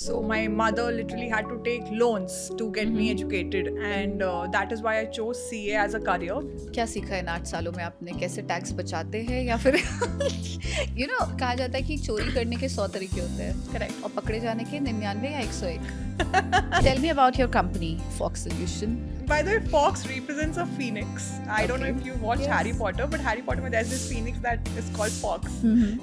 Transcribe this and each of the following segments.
So my mother literally had to take loans to get me educated, and that is why I chose CA as a career. क्या सीखा इन 8 सालों में आपने? कैसे tax बचाते हैं या फिर कहा जाता है कि चोरी करने के 100 तरीके होते हैं Correct. और पकड़े जाने के 99 या 101. Tell me about your company, Fox Solution. By the way, Fox represents a phoenix. I don't know Okay. if you watch Yes. Harry Potter, but Harry Potter में there's this phoenix that is called Fox.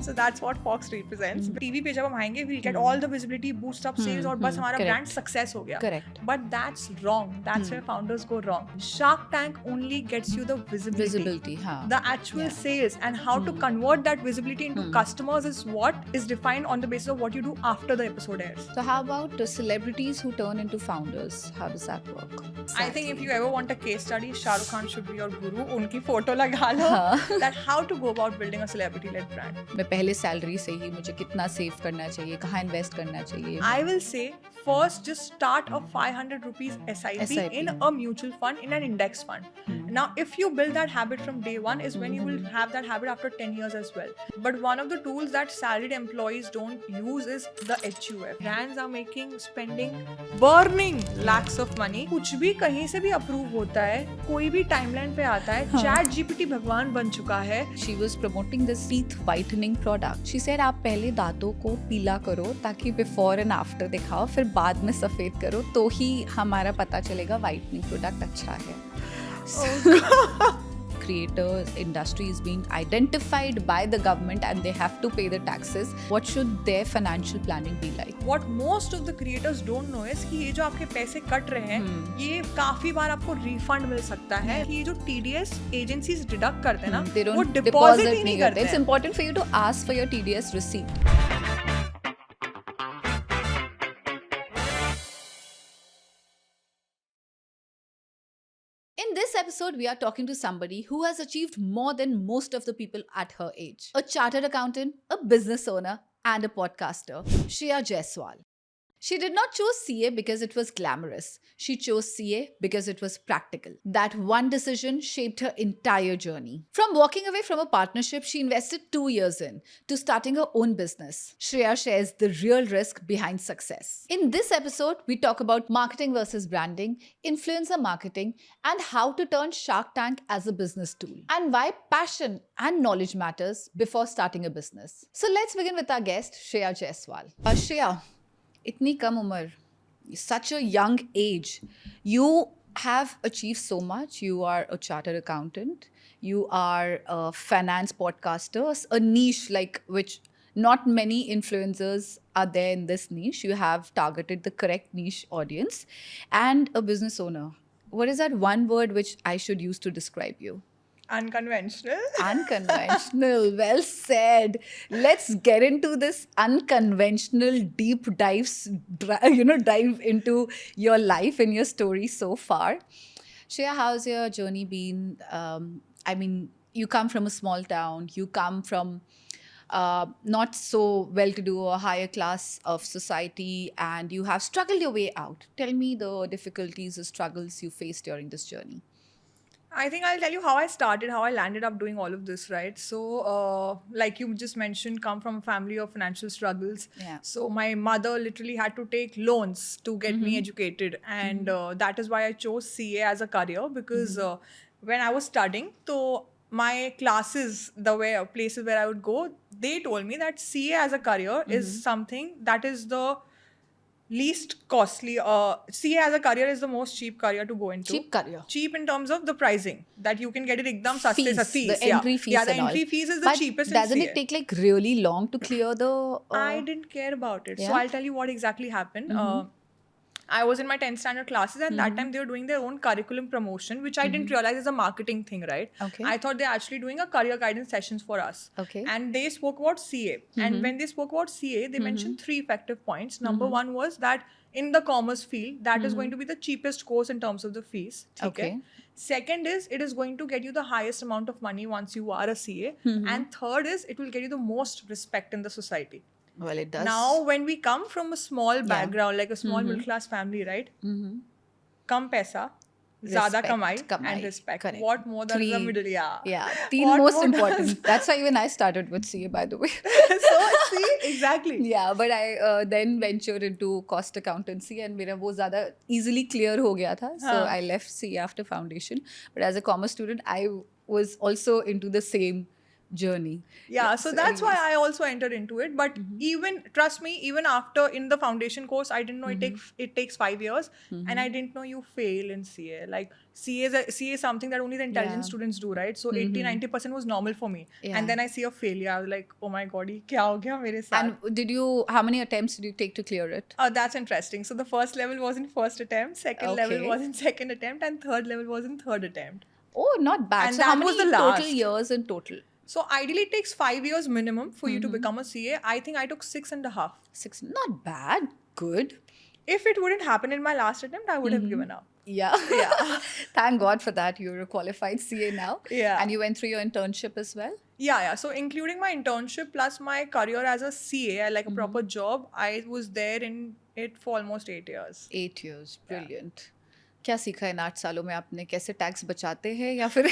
So that's what Fox represents. TV पे जब हम आएंगे, we'll get all the visibility, boost up sales, और बस हमारा Correct. brand success हो गया. Correct. But that's wrong. That's where founders go wrong. Shark Tank only gets you the visibility. हाँ. The actual Yeah. sales and how to convert that visibility into customers is what is defined on the basis of what you do after the episode airs. So how about the celebrities who turn into founders? How does that work? I think if you ever want a case study, Shah Rukh Khan should be your guru. उनकी photo लगा लो. That how to go about building a celebrity-led brand. मैं पहले salary से ही मुझे कितना save करना चाहिए, कहाँ इन्वेस्ट करना चाहिए? I will say first just start a 500 rupees SIP in a mutual fund, in an index fund. Now if you build that habit from day one is when you will have that habit after 10 years as well. But one of the tools that salaried employees don't use is the HUF. Brands are spending burning lakhs of money. कुछ भी कहीं से भी approve होता है, कोई भी timeline पे आता है. चैट जीपीटी भगवान बन चुका है. She was promoting this teeth whitening product. She said आप पहले दांतों को पीला करो ताकि बिफोर एंड आफ्टर दिखाओ, फिर बाद में सफेद करो तो ही हमारा पता चलेगा whitening प्रोडक्ट अच्छा है. Creators, industry is being identified by the government and they have to pay the taxes. What should their financial planning be like? What most of the creators don't know is कि ये जो आपके पैसे cut रहे हैं, ये काफी बार आपको रिफंड मिल सकता है. ये जो TDS एजेंसीज डिडक्ट करते हैं ना, They वो don't डिपॉजिट ही नहीं करते. It's important for you to ask for your TDS receipt. In this episode, we are talking to somebody who has achieved more than most of the people at her age. A chartered accountant, a business owner, and a podcaster, Shreya Jaiswal. She did not choose CA because it was glamorous. She chose CA because it was practical. That one decision shaped her entire journey. From walking away from a partnership she invested 2 years in to starting her own business, Shreya shares the real risk behind success. In this episode, we talk about marketing versus branding, influencer marketing, and how to turn Shark Tank as a business tool, and why passion and knowledge matters before starting a business. So let's begin with our guest, Shreya Jaiswal. Shreya, इतनी कम उम्र, such a young age, you have achieved so much. You are a chartered accountant, you are a finance podcaster, a niche like which not many influencers are there in this niche. You have targeted the correct niche audience, and a business owner. What is that one word which I should use to describe you? Unconventional. Unconventional. Well said. Let's get into this unconventional deep dive into your life and your story so far. Shreya, how's your journey been? You come from a small town. You come from not so well-to-do or higher class of society, and you have struggled your way out. Tell me the difficulties, the struggles you faced during this journey. I think I'll tell you how I started, how I landed up doing all of this, right? So, like you just mentioned, come from a family of financial struggles. Yeah. So my mother literally had to take loans to get me educated, and that is why I chose CA as a career, because when I was studying, so my classes, places where I would go, they told me that CA as a career is something that is the least costly. CA as a career is the most cheap career to go into. Cheap career. Cheap in terms of the pricing, that you can get it ekdam saste Fees, sa fees. the entry fees. Yeah, the and all. entry fees is the But cheapest doesn't in it CA. take like really long to clear the? I didn't care about it. So Yeah? I'll tell you what exactly happened. I was in my 10th standard classes, and that time they were doing their own curriculum promotion, which I didn't realize is a marketing thing, right? Okay. I thought they're actually doing a career guidance sessions for us. Okay. And they spoke about CA. And when they spoke about CA, they mentioned 3 effective points. Number one was that in the commerce field, that is going to be the cheapest course in terms of the fees. Okay. Second is, it is going to get you the highest amount of money once you are a CA. And third is, it will get you the most respect in the society. Well, it does. Now, when we come from a small background, like a small middle class family, right? Kam paisa, ज़्यादा Respect, कमाई and respect. Correct. What more than the Three. middle? Yeah. Yeah, teen What most more important. That's why even I started with CA, by the way. So see, exactly. Yeah, but I then ventured into cost accountancy and मेरा वो ज़्यादा easily clear हो गया था. So हाँ. I left CA after foundation. But as a commerce student, I was also into the same journey. Yeah, so that's why anyways. I also entered into it. But even trust me, even after in the foundation course, I didn't know it takes 5 years, and I didn't know you fail in CA. Like CA is something that only the intelligent Yeah. students do, right? So 80-90% was normal for me. Yeah. And then I see a failure. I was like, oh my god, ये क्या हो गया मेरे साथ? And how many attempts did you take to clear it? That's interesting. So the first level was in first attempt, second level Okay. was in second attempt, and third level was in third attempt. Oh, not bad. And So how that was many the total last. years in total? So ideally, it takes 5 years minimum for you to become a CA. I think I took 6.5. 6. Not bad. Good. If it wouldn't happen in my last attempt, I would have given up. Yeah. Yeah. Thank God for that. You're a qualified CA now. Yeah. And you went through your internship as well? Yeah. So including my internship plus my career as a CA, like a proper job, I was there in it for almost 8 years. 8 years. Brilliant. क्या सीखा इन 8 सालों में आपने? कैसे tax बचाते हैं या फिर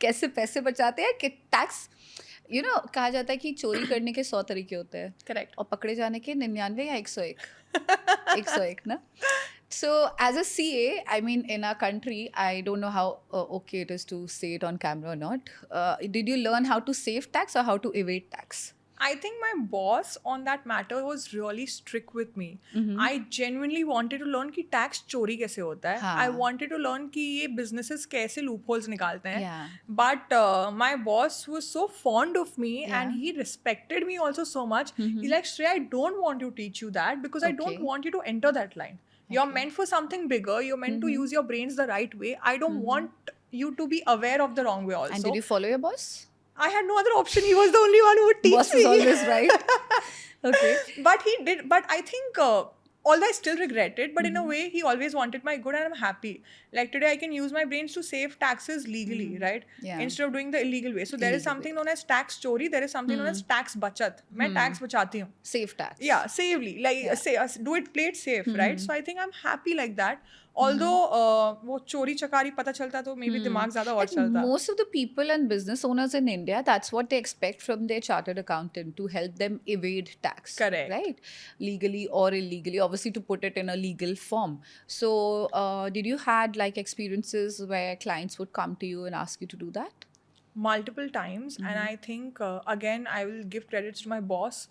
कैसे पैसे बचाते हैं? कि टैक्स कहा जाता है कि चोरी करने के 100 तरीके होते हैं Correct. और पकड़े जाने के 99 या 101 101 ना. So as a CA, I mean, in our country, I don't know how okay it is to say it on camera or not. Did you learn how to save tax or how to evade tax? I think my boss on that matter was really strict with me. I genuinely wanted to learn कि tax चोरी कैसे होता है. हाँ. I wanted to learn कि ये businesses कैसे loopholes निकालते हैं. Yeah. But my boss was so fond of me Yeah. and he respected me also so much. He's like, Shreya, I don't want to teach you that because I don't Okay. want you to enter that line. You're meant for something bigger. You're meant to use your brains the right way. I don't want you to be aware of the wrong way also. And did you follow your boss? I had no other option. He was the only one who would teach Boss me. is always right. Okay. But he did. But I think, although I still regret it, but in a way, he always wanted my good, and I'm happy. Like today, I can use my brains to save taxes legally, right? Yeah. Instead of doing the illegal way. So there is Illegal something known as tax chori. There is something known as tax bachat. मैं tax बचाती हूँ. Save tax. Yeah, safely. Like say, do it, play it safe, right? So I think I'm happy like that. Although वो चोरी चकारी पता चलता तो maybe दिमाग ज़्यादा और And चलता. most of the people and business owners in India, that's what they expect from their chartered accountant, to help them evade tax. Correct. Right? Legally or illegally, obviously to put it in a legal form. So did you had like experiences where clients would come to you and ask you to do that? Multiple times, and I think again I will give credits to my boss.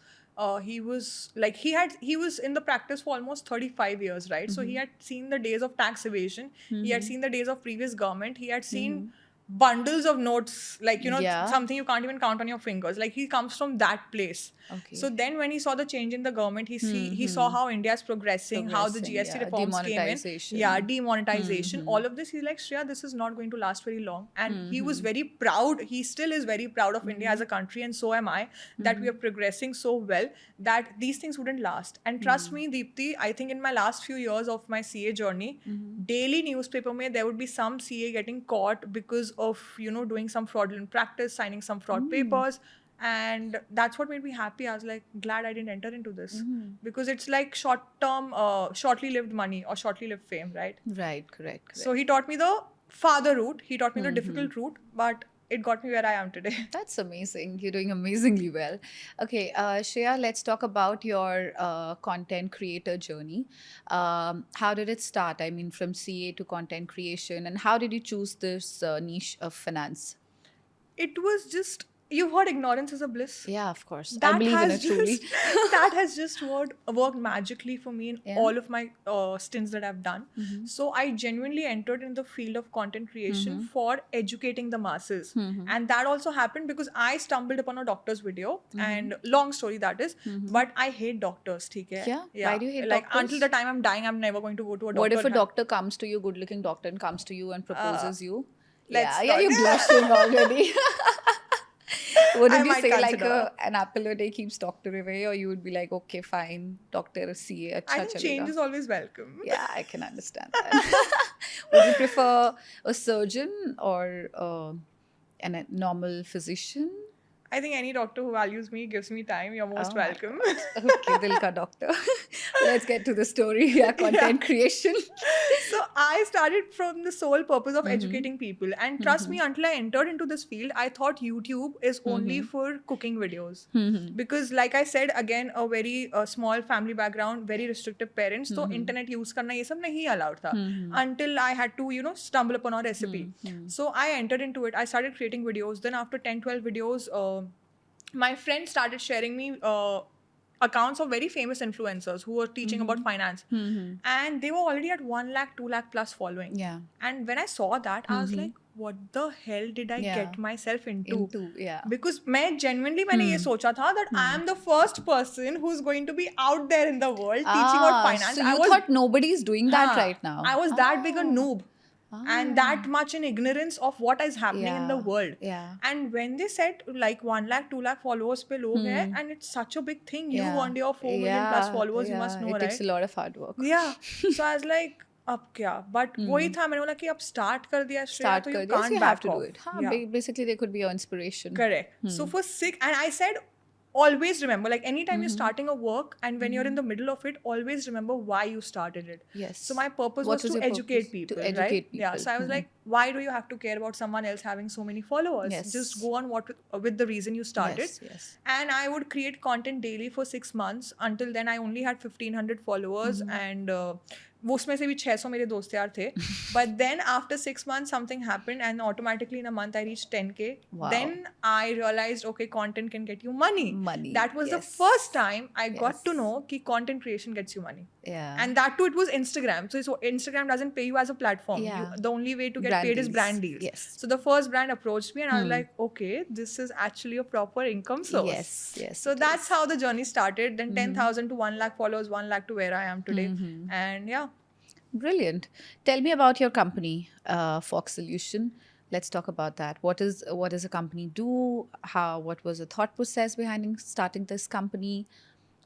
He was in the practice for almost 35 years, right? So he had seen the days of tax evasion. He had seen the days of previous government. He had seen bundles of notes, like Yeah. something you can't even count on your fingers. Like he comes from that place. Okay. So then when he saw the change in the government, he saw how India is progressing, how the Progressing, GST yeah. reforms came in. Demonetization. Yeah, demonetization. All of this, he's like, Shreya, this is not going to last very long. And he was very proud. He still is very proud of India as a country, and so am I, that we are progressing so well that these things wouldn't last. And trust me, Deepti, I think in my last few years of my CA journey, daily newspaper mein there would be some CA getting caught because of doing some fraudulent practice, signing some fraud papers. And that's what made me happy. I was like, glad I didn't enter into this because it's like shortly lived money or shortly lived fame, right? Right, correct. So he taught me the father route, he taught me the difficult route, but it got me where I am today. That's amazing. You're doing amazingly well. Okay, Shreya, let's talk about your content creator journey. How did it start? I mean, from CA to content creation, and how did you choose this niche of finance? It was just, you've heard ignorance is a bliss. Yeah, of course. I That believe in it has truly. that has just worked magically for me in Yeah. all of my stints that I've done. So I genuinely entered in the field of content creation for educating the masses. And that also happened because I stumbled upon a doctor's video, and long story that is, but I hate doctors, theek hai? Yeah? Why do you hate like doctors? until the time I'm dying, I'm never going to go to a doctor. What if a and doctor comes to you, good looking doctor, and comes to you and proposes you? let's Yeah, not- you're blushing already. Would I you might say like consider. an apple a day keeps doctor away, or you would be like, okay, fine, doctor CA, I acha think chalega. change is always welcome. Yeah, I can understand that. Would you prefer a surgeon or a normal physician? I think any doctor who values me, gives me time, you're most Oh my welcome. Okay, dil ka doctor. Let's get to the story. Yeah, content creation. So I started from the sole purpose of educating people. And trust me, until I entered into this field, I thought YouTube is only for cooking videos. Because like I said, again, a very small family background, very restrictive parents, so internet use karna ye sab nahi allowed tha. Until I had to, stumble upon a recipe. So I entered into it. I started creating videos. Then after 10, 12 videos, my friends started sharing me accounts of very famous influencers who were teaching about finance. And they were already at 1 lakh, 2 lakh plus following. Yeah. And when I saw that, I was like, what the hell did I get myself into? Yeah. Because मैं genuinely मैंने ये सोचा था that I am the first person who's going to be out there in the world teaching about finance. So you thought nobody is doing that right now. I was that big a noob. And that much in ignorance of what is happening in the world. Yeah. And when they said like 1 lakh, 2 lakh followers pe log hai, and it's such a big thing. You earned your 4 million plus followers, you must know, it right? takes a lot of hard work. Yeah. So I was like, अब क्या? But वही था, मैंने बोला कि अब start कर दिया श्रेया, तो you can't you back have to off. do it. Basically, they could be your inspiration. Correct. So for 6, and I said, always remember, like anytime you're starting a work and when you're in the middle of it, always remember why you started it. Yes. So my purpose What was to educate people, to educate right? people. Yeah. So I was like, why do you have to care about someone else having so many followers? Yes. Just go on with the reason you started. Yes. And I would create content daily for 6 months. Until then, I only had 1,500 followers, and वो उसमें से भी 600 मेरे दोस्त यार थे. But then after 6 months something happened and automatically in a month I reached 10K. Wow. Then I realized, okay, content can get you money. That was the yes. first time I got to know कि content creation gets you money. Yeah. And that too, it was Instagram. So Instagram doesn't pay you as a platform. Yeah. The only way to get Brand paid is deals. brand deals. Yes. So the first brand approached me and I was like, okay, this is actually a proper income source. Yes. So that's how the journey started. Then 10,000 to 1 lakh followers, 1 lakh to where I am today. And yeah. Brilliant. Tell me about your company, Fox Solution. Let's talk about that. What does a company do? What was the thought process behind starting this company?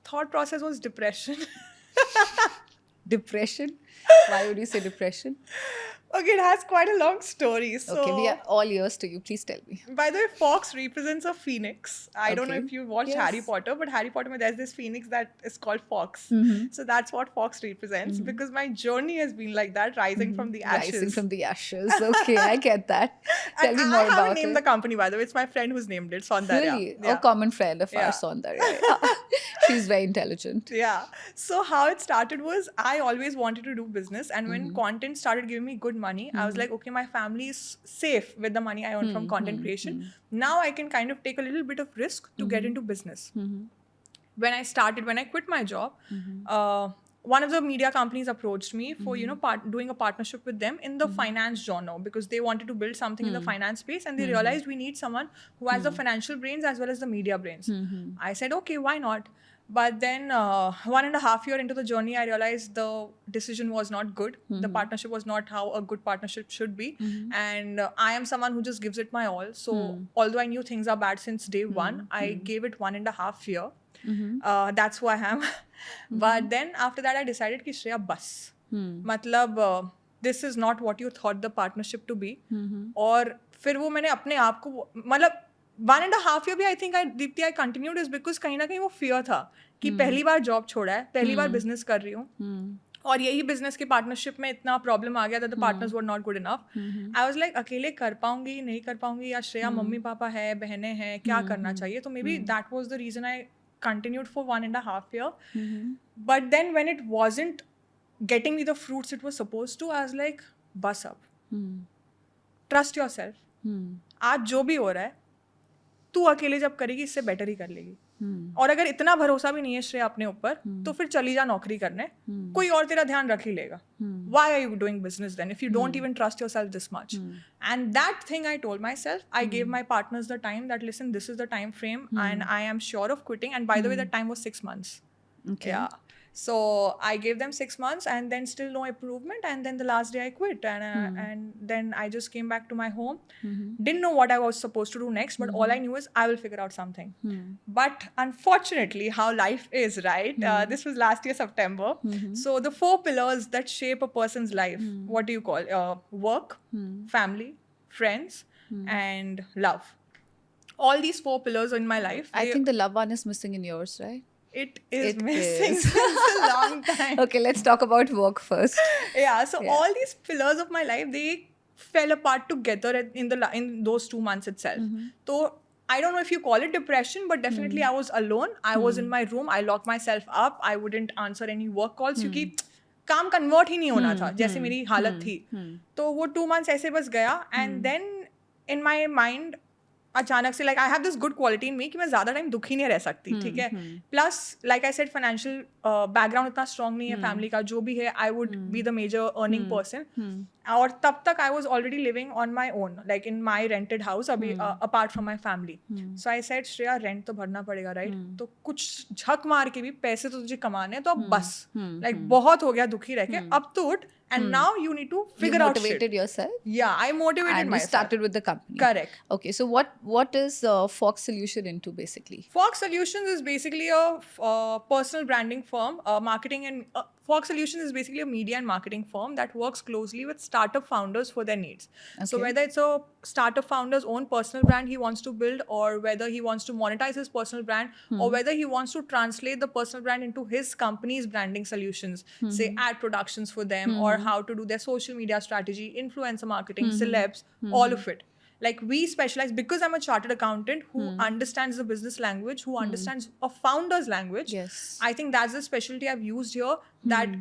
Thought process was depression. Depression? Why would you say depression? Okay, it has quite a long story. So, Okay, we are all ears to you. Please tell me. By the way, Fox represents a phoenix. I don't know Okay. if you watched Yes. Harry Potter, but Harry Potter, there's this phoenix that is called Fox. So that's what Fox represents, because my journey has been like that, rising from the ashes. Rising from the ashes. Okay, I get that. Tell And me I more haven't about named it. the company, by the way. It's my friend who's named it, Saundarya. Really? Yeah. A common friend of Yeah. ours, Saundarya. She's very intelligent. Yeah. So how it started was I always wanted to do business, and when content started giving me good money, I was like, okay, my family is safe with the money I earn from content creation. Now I can kind of take a little bit of risk to get into business. When I quit my job, one of the media companies approached me for doing a partnership with them in the finance genre, because they wanted to build something in the finance space, and they realized we need someone who has the financial brains as well as the media brains. I said, okay, why not? But then 1.5 years into the journey, I realized the decision was not good. The partnership was not how a good partnership should be. And I am someone who just gives it my all. So although I knew things are bad since day one, I gave it 1.5 years. That's who I am. But then after that, I decided कि श्रेया बस. मतलब this is not what you thought the partnership to be. और फिर वो मैंने अपने आप को मतलब 1.5 year भी I think I continued is because कहीं ना कहीं वो fear था कि पहली बार जॉब छोड़ा है, पहली बार बिजनेस कर रही हूँ, और यही बिजनेस के पार्टनरशिप में इतना प्रॉब्लम आ गया था, the partners were not good enough. I was like अकेले कर पाऊंगी नहीं कर पाऊंगी, या श्रेया मम्मी पापा है, बहनें हैं, क्या करना चाहिए. तो maybe that was the reason I continued for 1.5 years. But then when it wasn't getting me the fruits it was supposed to, I was like, bus up. Trust yourself. आज जो भी हो रहा है तू अकेले जब करेगी इससे बेटर ही कर लेगी. और अगर इतना भरोसा भी नहीं है श्रेया अपने ऊपर, तो फिर चली जा नौकरी करने, कोई और तेरा ध्यान रख ही लेगा. Why are you doing business then if you don't even trust yourself this much? And that thing I told myself, I gave my partners the time that listen, this is the time frame and I am sure of quitting. And by the way, that time was 6 months. Okay. Yeah. So I gave them 6 months and then still no improvement, and then the last day I quit, and then I just came back to my home. Didn't know what I was supposed to do next, but all I knew is I will figure out something. But unfortunately, how life is, right? This was last year September. So the 4 pillars that shape a person's life, what do you call? Work, family, friends, and love. All these 4 pillars in my life. I think the love one is missing in yours, right? It is It missing is. since a long time. Okay, let's talk about work first. Yeah, so Yeah. all these pillars of my life, they fell apart together in those 2 months itself. So I don't know if you call it depression, but definitely I was alone. I was in my room. I locked myself up. I wouldn't answer any work calls क्योंकि काम convert ही नहीं होना था जैसे मेरी हालत थी. तो वो 2 months ऐसे बस गया. And then in my mind अचानक से, like I have this good quality in me कि मैं ज़्यादा टाइम दुखी नहीं रह सकती, ठीक है. Plus like I said financial background इतना स्ट्रॉन्ग नहीं है फैमिली का. जो भी है I would be the major earning person. और तब तक I was already living on my own, like in my rented house, अभी apart from my family. So I said Shreya rent तो भरना पड़ेगा राइट. तो कुछ झक मार के भी पैसे तो तुझे कमाने हैं, तो अब बस लाइक बहुत हो गया दुखी रह के, अब तो उठ. And now you need to figure You out shit. motivated yourself? Yeah, I motivated And you myself. started with the company. Correct. Okay, so what is Fox Solution into basically? Fox Solutions is basically a personal branding firm, marketing and Fox Solutions is basically a media and marketing firm that works closely with startup founders for their needs. So Okay. whether it's a startup founder's own personal brand he wants to build, or whether he wants to monetize his personal brand, or whether he wants to translate the personal brand into his company's branding solutions, say ad productions for them, or how to do their social media strategy, influencer marketing, celebs, all of it. Like we specialize, because I'm a chartered accountant who understands the business language, who understands a founder's language. Yes. I think that's the specialty I've used here, that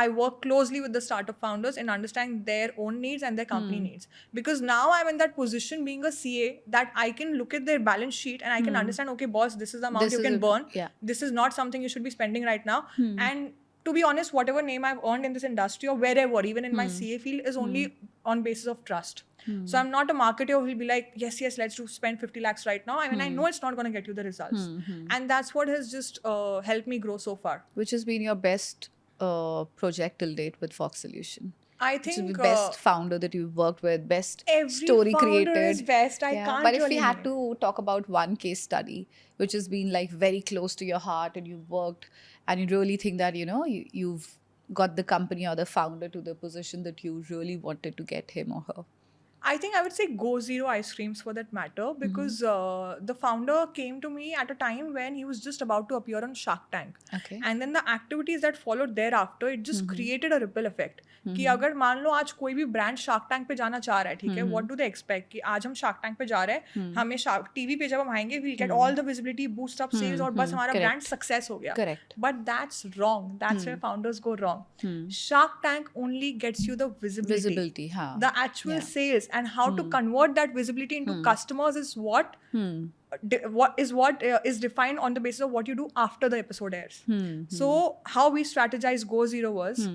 I work closely with the startup founders in understanding their own needs and their company needs. Because now I'm in that position, being a CA, that I can look at their balance sheet and I can understand, okay, boss, this is the amount This you is can a- burn. yeah. This is not something you should be spending right now. And to be honest, whatever name I've earned in this industry or wherever, even in my CA field, is only on basis of trust. So I'm not a marketer who will be like, yes, let's do spend 50 lakhs right now. I mean, I know it's not going to get you the results. And that's what has just helped me grow so far. Which has been your best project till date with Fox Solution? I Which is think the best founder that you've worked with, best every story founder created. is best. I Yeah, can't but if really we had name. to talk about one case study which has been like very close to your heart and you've worked and you really think that you've got the company or the founder to the position that you really wanted to get him or her. I think I would say Go Zero Ice Creams for that matter, because the founder came to me at a time when he was just about to appear on Shark Tank. Okay. And then the activities that followed thereafter, it just created a ripple effect. कि अगर मान लो आज कोई भी brand shark tank पे जाना चाह रहा है, ठीक है, व्हाट डू दे एक्सपेक्ट कि आज हम शार्क टैंक पे जा रहे हैं, हमें टीवी पे जब हम आएंगे we'll get all the visibility, boost up sales, और बस हमारा ब्रांड सक्सेस हो गया. Correct. But that's wrong. That's where founders go wrong. Shark Tank only gets you the Visibility, हाँ. the actual sales, and how to convert that visibility into customers is what is defined on the basis of what you do after the episode airs. So how we strategize Go Zero was,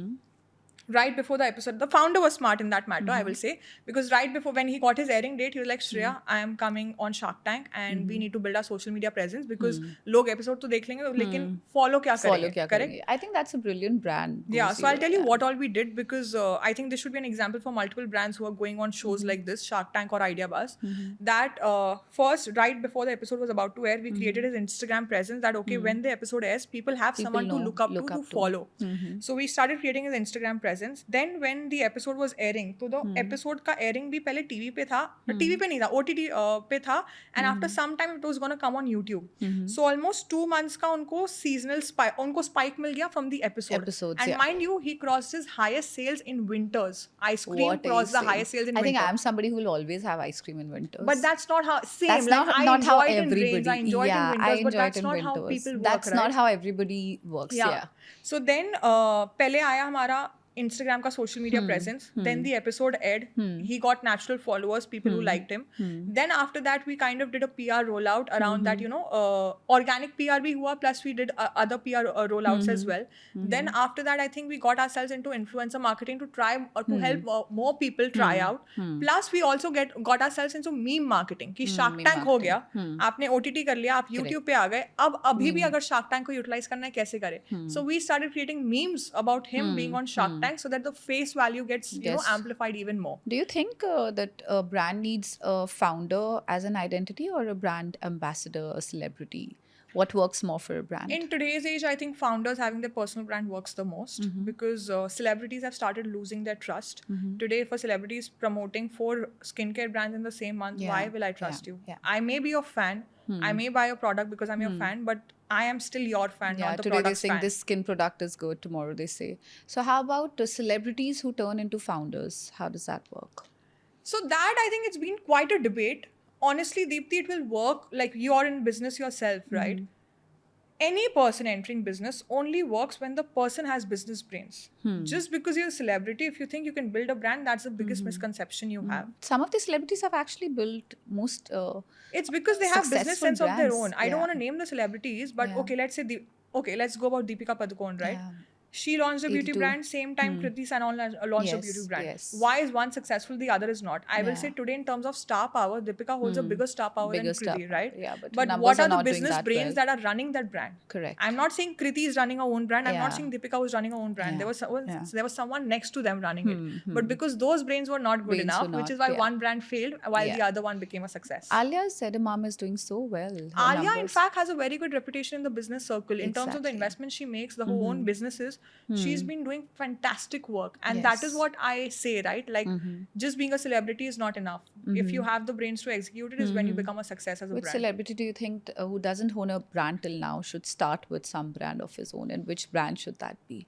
right before the episode, the founder was smart in that matter, I will say, because right before, when he got his airing date, he was like, Shreya, I am coming on Shark Tank and we need to build our social media presence, because log episode to dekh lenge, lekin follow kya Follow karenge, kya correct? karenge. I think that's a brilliant brand. Yeah, Go so I'll Zero, tell you yeah. what all we did, because I think this should be an example for multiple brands who are going on shows like this, Shark Tank or Idea Buzz. That first, right before the episode was about to air, we created his Instagram presence, that okay, when the episode airs, people have someone to know, look up to follow. So we started creating his Instagram presence. Then when the episode was airing, तो the episode का airing भी पहले TV पे था, TV पे नहीं था, OTT पे था, and after some time it was gonna come on YouTube. So almost 2 months का उनको seasonal spike, उनको spike मिल गया from the Episodes, and yeah. mind you, he crossed his highest sales in winters. Ice cream What are you crossed the saying? highest sales in I winter. think I'm somebody who will always have ice cream in winters. But that's not how, same, That's like not, I not how enjoy it in everybody. rains, I enjoy yeah, it in I winters, but enjoy that's it in not winters. how people work, That's right? not how everybody works. Yeah. So then पहले आया हमारा Instagram का social media presence. Then the episode aired. He got natural followers, people who liked him. Then after that, we kind of did a PR rollout around that, organic PR भी हुआ, plus we did other PR rollouts as well. Then after that, I think we got ourselves into influencer marketing to try to help more people try out. Plus we also got ourselves into meme marketing. कि Shark Tank हो गया, आपने OTT कर लिया, आप YouTube पे आ गए, अब अभी भी अगर Shark Tank को utilize करना है कैसे करें? So we started creating memes about him being on Shark Tank, so that the face value gets amplified even more. Do you think that a brand needs a founder as an identity or a brand ambassador, a celebrity? What works more for a brand? In today's age, I think founders having their personal brand works the most, because celebrities have started losing their trust. Today, if a celebrity is promoting 4 skincare brands in the same month, Yeah, why will I trust yeah, you? yeah. I may be your fan. I may buy a product because I'm your fan, but I am still your fan, Yeah, not the today they're product's saying fan. this skin product is good, tomorrow they say. So how about the celebrities who turn into founders? How does that work? So that I think it's been quite a debate. Honestly, Deepti, it will work like you're in business yourself, right? Any person entering business only works when the person has business brains. Just because you're a celebrity, if you think you can build a brand, that's the biggest misconception you have. Some of the celebrities have actually built most It's because they have business successful sense of their brands. own. I don't Yeah. want to name the celebrities, but Yeah. okay, let's say let's go about Deepika Padukone, right? Yeah. She launched a beauty 82. brand, same time Kriti Sanon launched a Yes, beauty brand. yes. Why is one successful, the other is not? I will say Yeah. today in terms of star power, Deepika holds a bigger star power Bigger than star Kriti, power, right? yeah, but But numbers what are are the not doing business that brains well. that are running that brand? Correct. I'm not saying Kriti is running her own brand. I'm not Yeah. saying Deepika was running her own brand. Yeah. There was someone next to them running it. But because those brains were not good Brains enough, were which is not, why yeah. one brand failed while the Yeah. other one became a success. Alia's Sedamam is doing so well. Her Alia, in numbers. fact, has a very good reputation in the business circle. In terms of the Exactly. investment she makes, the own businesses, she's been doing fantastic work. And that is Yes. what I say, right? Like, just being a celebrity is not enough. If you have the brains to execute it, is when you become a success as a Which brand. celebrity do you think who doesn't own a brand till now should start with some brand of his own, and which brand should that be?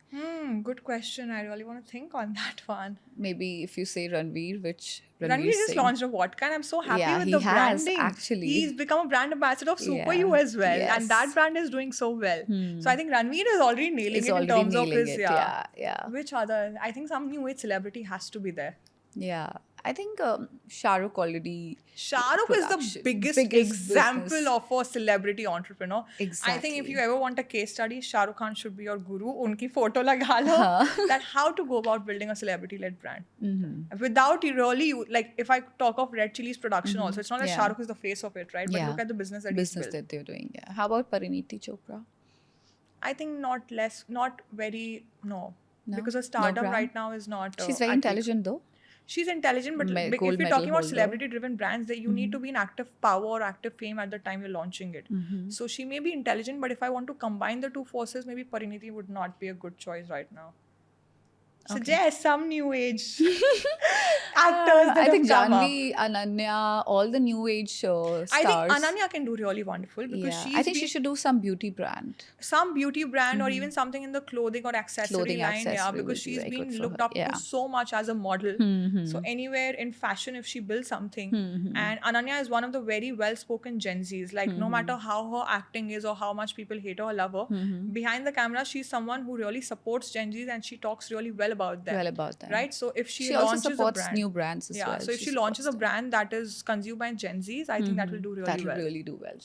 Good question. I really want to think on that one. Maybe if you say Ranveer, which Ranveer just Singh? launched a vodka, and I'm so happy Yeah, with he the has, branding. actually. He's become a brand ambassador of Super Yeah, You as well, and yes. that brand is doing so well. So I think Ranveer is already nailing Is it in already terms of nailing his it, yeah. Which other? I think some new age celebrity has to be there. Yeah, I think Shah Rukh already. Shah Rukh is the Production. biggest example business. of a celebrity entrepreneur. I think Exactly. if you ever want a case study, Shah Rukh Khan should be your guru. Unki photo lagha lo that how to go about building a celebrity-led brand. Without you really, like if I talk of Red Chili's production also, it's not that Yeah. Shah Rukh is the face of it, right? But Yeah. look at the business that Business he's built. that they're doing. Yeah. How about Parineeti Chopra? I think not very, no. No? Because a No startup brand? right now is not. She's very at peak. intelligent though. She's intelligent, but if gold you're medal talking about holder. celebrity-driven brands, that you need to be in active power or active fame at the time you're launching it. So she may be intelligent, but if I want to combine the two forces, maybe Parineeti would not be a good choice right now. Suggest some new age actors that I think have come up. Janvi, Ananya, all the new age stars. I think Ananya can do really wonderful because Yeah. she's I think she should do some beauty brand. some beauty brand or even something in the clothing or accessory Clothing line, accessory because will be she's very been good for looked her, up yeah. to so much as a model. So anywhere in fashion, if she builds something, and Ananya is one of the very well-spoken Gen Zs. Like no matter how her acting is or how much people hate her or love her, behind the camera, she's someone who really supports Gen Zs and she talks really well about them. Well about them. Right? So if she She also launches a supports brand, new brands as well. so if she launches a supports them. brand that is consumed by Gen Zs, I think that will do really that will well. really do well.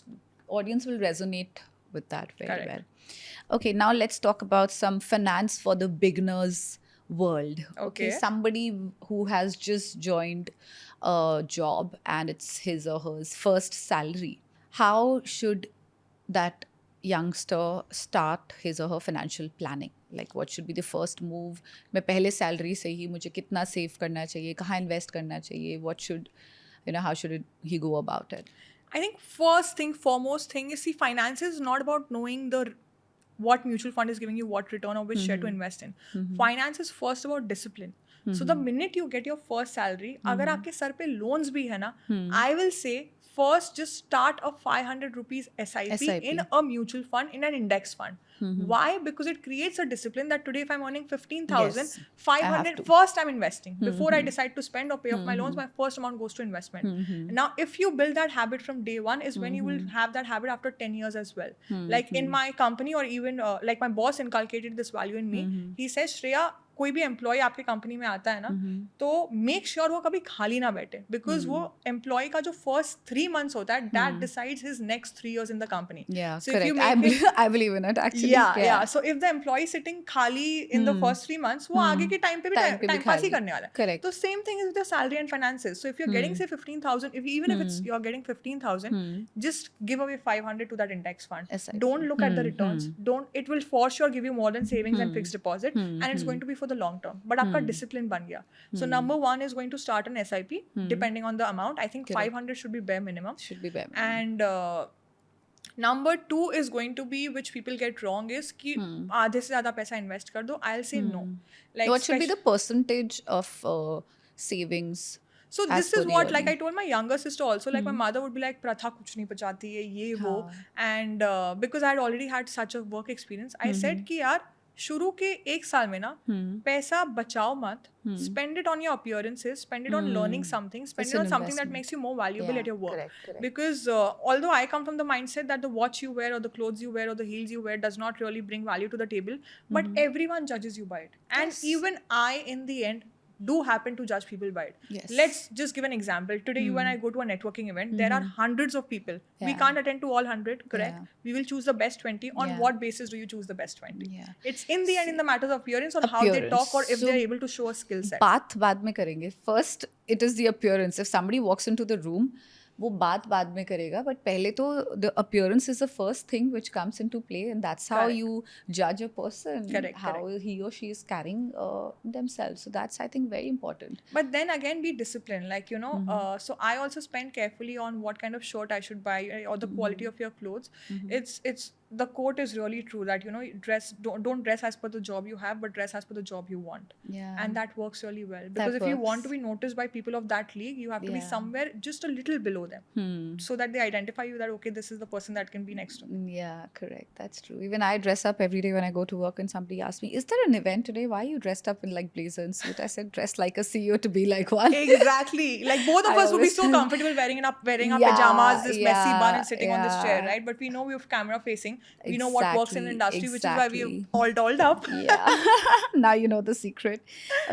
Audience will resonate with that very Correct. well. Okay, now let's talk about some finance for the beginners world. Okay. Somebody who has just joined a job and it's his or her first salary. How should that youngster start his or her financial planning? Like what should be the first move? मैं पहले salary से ही मुझे कितना save करना चाहिए, कहाँ invest करना चाहिए, what should, how should he go about it? I think foremost thing is, see, finance is not about knowing what mutual fund is giving you what return or which share to invest in. Finance is first about discipline. So the minute you get your first salary, अगर आपके sir पे loans भी है ना, I will say first just start a 500 rupees SIP in a mutual fund, in an index fund. Why? Because it creates a discipline that today if I'm earning 15,000, Yes, 500 first I'm investing. Before I decide to spend or pay off my loans, my first amount goes to investment. Now, if you build that habit from day one, is when you will have that habit after 10 years as well. Like in my company, or even like my boss inculcated this value in me. He says, Shreya, कोई भी employ आपके company में आता है ना, तो make sure वो कभी खाली ना बैठे, बिकॉज वो एम्प्लॉय का जो फर्स्ट 3 months होता है, that decides his next 3 years in the company. Yeah, So if you correct. make him, I believe in it actually. yeah. So if the employee is sitting खाली in the first 3 months, वो आगे के time पे भी Time पे भी time pass ही खाली. करने वाला है. Correct. तो same thing is with your salary and finances. So if you're getting say 15,000, even if it's you're getting 15,000, just give away 500 to that index fund. SIP. Don't look at the returns. It will for sure give you more than savings and fixed deposit, and it's going to be for the long term. But आपका discipline बन गया. So number 1 is going to start an SIP, depending on the amount. I think 500 should be bare minimum. Should be bare. And number 2 is going to be, which people get wrong, is कि आधे से ज़्यादा पैसा invest कर दो. I'll say no. Like What should be the percentage of savings? So As this per is the what, like earning. I told my younger sister also, like my mother would be like, Pratha kuch nahi pachati hai, ye wo. And because I had already had such a work experience, I said कि यार शुरू के 1 साल में ना पैसा बचाओ मत, spend it on your appearances, spend it on learning something, spend It's it an on something that investment. makes you more valuable Yeah, at your work. correct. Because although I come from the mindset that the watch you wear or the clothes you wear or the heels you wear does not really bring value to the table, but everyone judges you by it. And Yes. even I, in the end, do happen to judge people by it. Yes. Let's just give an example. Today, you and I go to a networking event. There are hundreds of people. We Yeah. can't attend to all 100, correct? Yeah. We will choose the best 20. On Yeah. what basis do you choose the best 20? Yeah. It's in the end in the matters of appearance or how they talk or if So, they're able to show a skill set. बात बाद में करेंगे. First, it is the appearance. If somebody walks into the room, वो बात बाद में करेगा, but पहले तो the appearance is the first thing which comes into play, and that's how Correct. you judge a person, Correct, how he or she is carrying themselves. So that's, I think, very important. But then again, be disciplined. Like, you know, so I also spend carefully on what kind of shirt I should buy or the quality of your clothes. It's the quote is really true that, you know, don't dress as per the job you have, but dress as per the job you want. Yeah. And that works really well. Because if you want to be noticed by people of that league, you have to be Yeah. somewhere just a little below them. So that they identify you that, okay, this is the person that can be next to me. Yeah, correct. That's true. Even I dress up every day when I go to work, and somebody asks me, "Is there an event today? Why are you dressed up in like blazer and suit?" I said, "Dress like a CEO to be like one." Exactly. Like both of I us would be always so tell- comfortable wearing our Yeah, pajamas, this messy bun, and sitting on this chair, yeah. right? But we know we have camera facing. We know what works in the industry, which is why we're Exactly. all dolled up. Yeah. Now you know the secret.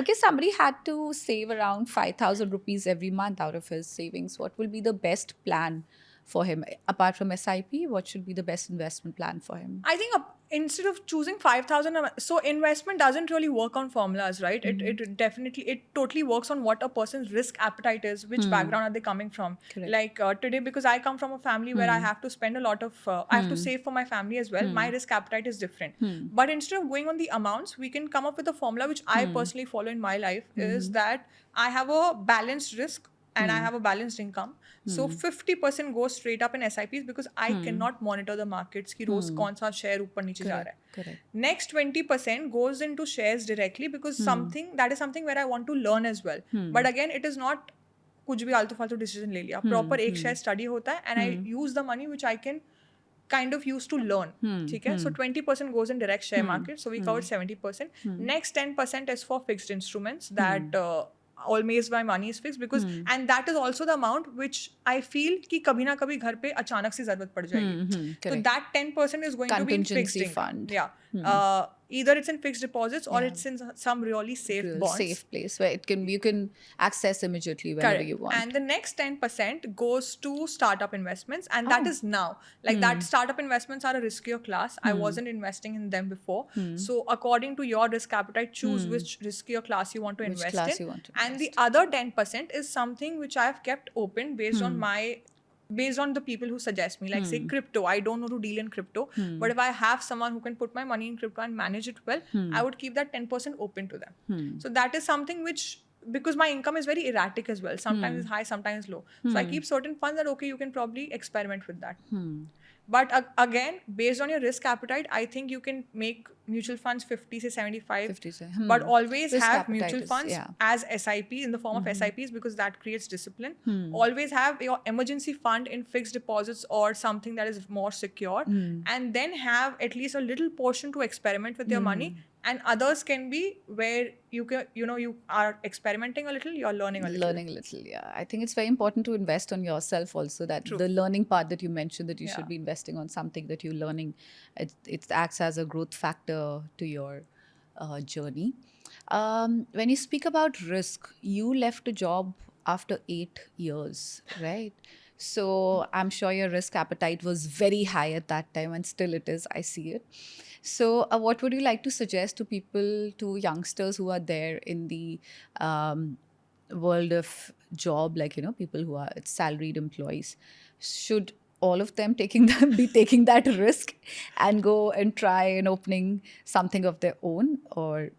Okay, somebody had to save around 5,000 rupees every month out of his savings. What will be the best plan for him? Apart from SIP, what should be the best investment plan for him? I think instead of choosing 5,000, so investment doesn't really work on formulas, right? It totally works on what a person's risk appetite is, which background are they coming from. Correct. Like today, because I come from a family where I have to spend a lot of, I have to save for my family as well. My risk appetite is different. But instead of going on the amounts, we can come up with a formula which I personally follow in my life is that I have a balanced risk and I have a balanced income. So 50% goes straight up in SIPs because I cannot monitor the markets कि रोज कौन सा share ऊपर नीचे जा रहा है. Correct. Next 20% goes into shares directly because that is something where I want to learn as well. But again, it is not कुछ भी आलतू फालतू decision ले लिया. Proper एक share study होता है and I use the money which I can kind of used to learn. ठीक है? So 20% goes in direct share market. So we covered 70%. Next 10% is for fixed instruments that always my money is fixed because and that is also the amount which I feel कि कभी ना कभी घर पे अचानक से जरूरत पड़ जाएगी. So that 10% is going to be in fixed Contingency income. fund. Yeah. Either it's in fixed deposits or it's in some really safe Real bonds. safe place where you can access immediately whenever Correct. you want. And the next 10% goes to startup investments, and that is now. Like that, startup investments are a riskier class. I wasn't investing in them before. So according to your risk appetite, choose which riskier class you want to invest class in. you want to And the other 10% is something which I have kept open based on the people who suggest me, like say crypto. I don't know to deal in crypto, but if I have someone who can put my money in crypto and manage it well, I would keep that 10% open to them. So that is something which, because my income is very erratic as well, sometimes it's high, sometimes low, so I keep certain funds that okay, you can probably experiment with that. But again, based on your risk appetite, I think you can make mutual funds 50 to 75, 50 say, but always Risk have appetite mutual is- funds yeah. as SIP in the form of SIPs because that creates discipline. Always have your emergency fund in fixed deposits or something that is more secure, and then have at least a little portion to experiment with your money. And others can be where you can, you are experimenting a little, you're learning a little. Learning a little, yeah. I think it's very important to invest on yourself also. That the learning part that you mentioned, that you should be investing on something that you're learning. It acts as a growth factor to your journey. When you speak about risk, you left a job after 8 years, right? So I'm sure your risk appetite was very high at that time, and still it is. I see it. So what would you like to suggest to people, to youngsters who are there in the world of job, like, people who are salaried employees? Should all of them be taking that risk and go and try and opening something of their own, or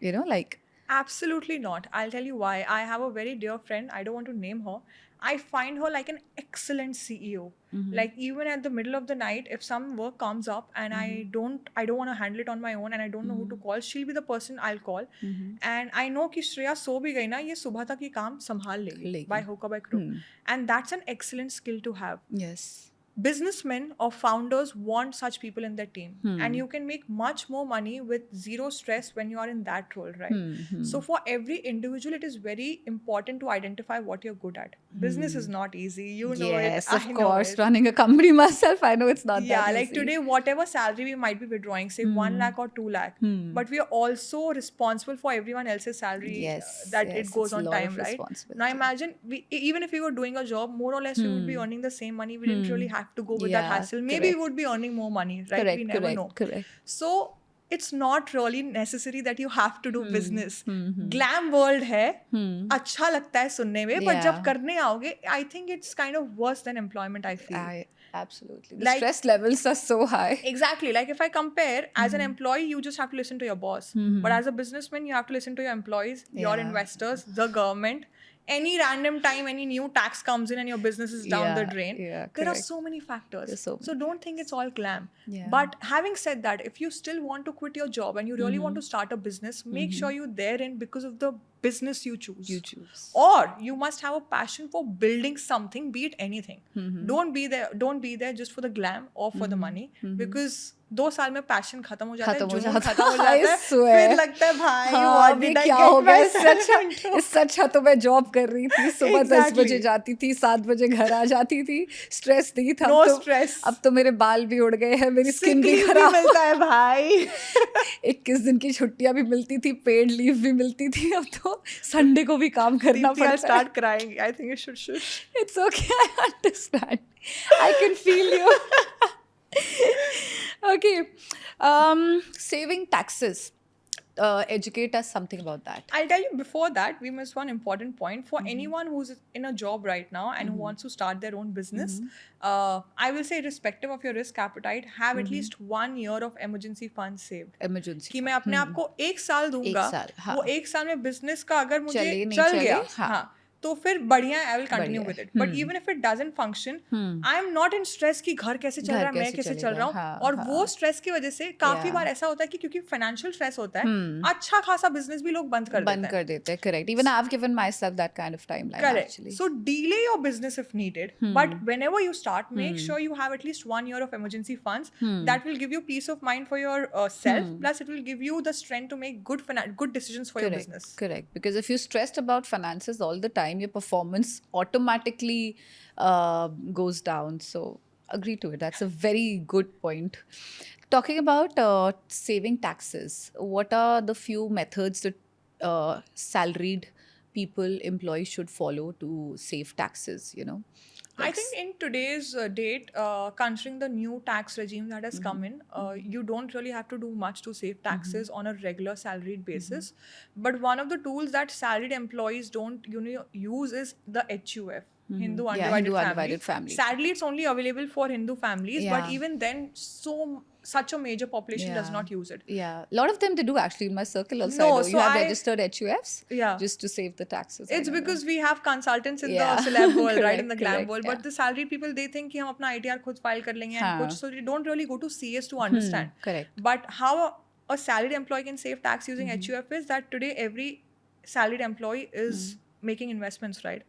like? Absolutely not. I'll tell you why. I have a very dear friend, I don't want to name her. I find her like an excellent CEO. Like even at the middle of the night, if some work comes up and I don't want to handle it on my own and I don't know who to call, she'll be the person I'll call. And I know कि श्रेया सो भी गई ना, ये सुबह तक ये काम संभाल लेगी by hook or by crook. And that's an excellent skill to have. Yes. Businessmen or founders want such people in their team, and you can make much more money with zero stress when you are in that role, right? So for every individual, it is very important to identify what you're good at. Business is not easy, you know it. Yes, of I know course. it. Running a company myself, I know it's not that Yeah, easy. like today, whatever salary we might be withdrawing, say 1 lakh or 2 lakh, but we are also responsible for everyone else's salary Yes, that yes, it goes it's a on lot time, of right? responsibility. Now imagine, even if we were doing a job, more or less we would be earning the same money. We didn't really have to go with that Yeah, hassle. Maybe we correct. would be earning more money, right? Correct, We never correct, know. correct. So it's not really necessary that you have to do business. Glam world है, अच्छा लगता है सुनने में, but जब Yeah. करने आओगे, I think it's kind of worse than employment, I feel. Absolutely. The Like- stress levels are so high. Exactly. Like if I compare, as an employee, you just have to listen to your boss. But as a businessman, you have to listen to your employees, your Yeah. investors, the government. Any random time, any new tax comes in and your business is down the Yeah, drain. yeah, There are correct. so many factors. There's so So don't think it's all glam. Yeah. But having said that, if you still want to quit your job and you really want to start a business, make sure you're therein because of the business you choose. You choose. Or you must have a passion for building something, be it anything. Don't be there just for the glam or for the money, because 2 साल में passion खत्म हो जाता है, खत्म हो जुनून जाता खत्म हो है, जाता है, I swear. फिर लगता है भाई हाँ, what अभी did I क्या get हो गया? myself into? इससे अच्छा तो मैं जॉब कर रही थी, सुबह 10 Exactly. बजे जाती थी, 7 बजे घर आ जाती थी, स्ट्रेस नहीं था. No अब तो- stress. अब तो मेरे बाल भी उड़ गए हैं, मेरी स्किन Sick भी leave भी खराब. मिलता है भाई. 21 दिन की छुट्टियां भी मिलती थी, पेड लीव भी मिलती थी. अब तो संडे को भी काम करना Deepti, I'll पड़ता है. start crying. I think you should shush. It's okay, I understand. I can feel you. Okay. Saving taxes. Educate us something about that. I'll tell you before that, we missed one important point. For anyone who's in a job right now and who wants to start their own business, I will say, irrespective of your risk appetite, have at least 1 year of emergency funds saved. Emergency. कि मैं अपने आप को 1 साल दूंगा, साल, हाँ. वो 1 साल में बिजनेस का अगर मुझे चले नहीं चल चले, गया, हाँ. हाँ, तो फिर बढ़िया, आई विल कंटिन्यू बढ़िया, with it. But even if it doesn't function, I am not in stress कि घर कैसे चल घर रहा है, मैं कैसे कैसे चल चलेगा, रहा हूँ. हाँ, और हाँ. वो स्ट्रेस की वजह से काफी Yeah. बार ऐसा होता है कि क्योंकि फाइनेंशियल स्ट्रेस होता है, अच्छा खासा बिजनेस भी लोग बंद कर बंद देते हैं. कर देते हैं. Correct. Even I've given myself that kind of timeline. Correct. Actually. So delay your business if needed, but whenever you start, make sure you have at least 1 year of emergency funds. That will give you peace of mind for your self. Plus, it will give you the strength to make good decisions for your Correct, business. correct. Because if you're stressed about finances all the time, your performance automatically goes down. So agree to it. That's a very good point. Talking about saving taxes, what are the few methods that salaried people, employees should follow to save taxes, you know? I think in today's date, considering the new tax regime that has come in, you don't really have to do much to save taxes on a regular salaried basis. But one of the tools that salaried employees don't use is the HUF. Hindu Yeah, Undivided Hindu Family. Undivided Family. Sadly, it's only available for Hindu families, but Yeah. even then, such a major population does Yeah. not use it. Yeah, a lot of them they do actually. In my circle also, No, I know. so You have I- registered HUFs Yeah. just to save the taxes. I It's know that. because we have consultants in Yeah. the celeb world, right? In the Correct, glam correct, world. yeah. But the salaried people, they think कि हम अपना ITR खुद file कर लेंगे and हाँ. कुछ, so they don't really go to CS to understand. Correct. But how a salaried employee can save tax using HUF is that today every salaried employee is making investments, right?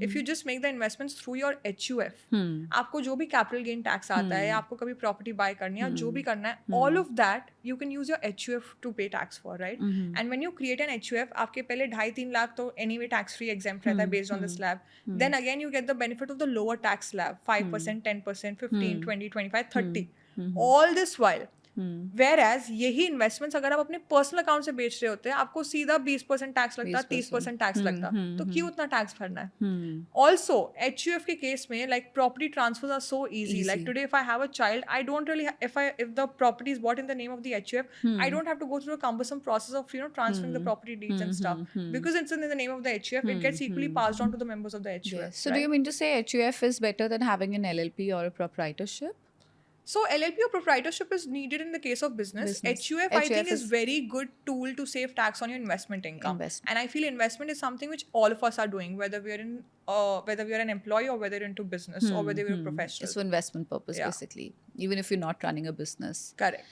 If you just make the investments through your HUF, आपको जो भी capital gain tax आता है, या आपको कभी property buy करनी है, या जो भी करना है, all of that you can use your HUF to pay tax for, right? And when you create an HUF, आपके पहले 2.5-3 लाख तो anyway tax free exempt रहता है based on the slab. Then again you get the benefit of the lower tax slab, 5%, 10%, 15, 20, 25, 30. All this while, whereas यही investments अगर आप अपने personal account से बेच रहे होते हैं, आपको सीधा 20% टैक्स लगता, 30% टैक्स लगता, तो क्यों उतना टैक्स भरना है? ऑल्सो HUF के केस में, like property transfers are so easy. Like today, if I have a child, I don't really if the property is bought in the name of the HUF, I don't have to go through a cumbersome process of transferring the property deeds and stuff, because it's in the name of the HUF. It gets equally passed on to the members of the HUF. Yes. So do you mean to say HUF is better than having an LLP or a proprietorship? So LLP or proprietorship is needed in the case of business. HUF I think is very good tool to save tax on your investment income. And I feel investment is something which all of us are doing, whether we are an employee or whether you're into business or whether we're a professional. It's for investment purpose basically, even if you're not running a business. Correct.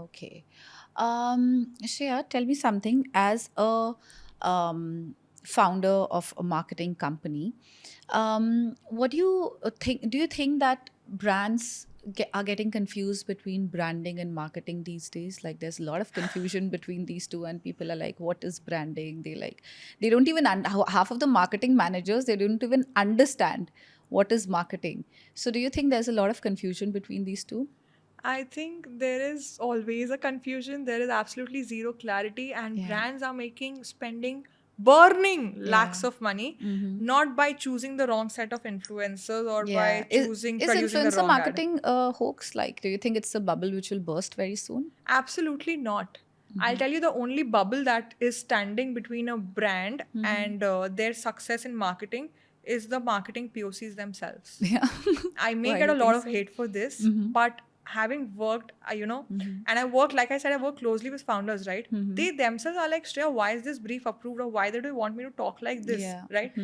Okay. Shreya, tell me something. As a founder of a marketing company, what do you think? Do you think that brands are getting confused between branding and marketing these days? Like, there's a lot of confusion between these two, and people are like, "What is branding?" They don't even half of the marketing managers, they don't even understand what is marketing. So, do you think there's a lot of confusion between these two? I think there is always a confusion. There is absolutely zero clarity, and brands are spending burning lakhs of money, not by choosing the wrong set of influencers or by producing is the influencer wrong marketing a hoax? Like, do you think it's a bubble which will burst very soon? Absolutely not. I'll tell you, the only bubble that is standing between a brand and their success in marketing is the marketing POCs themselves. Yeah. I may get a lot of hate for this, but having worked, and I work, like I said, I work closely with founders, right? They themselves are like, Shreya, why is this brief approved, or why do you want me to talk like this, right?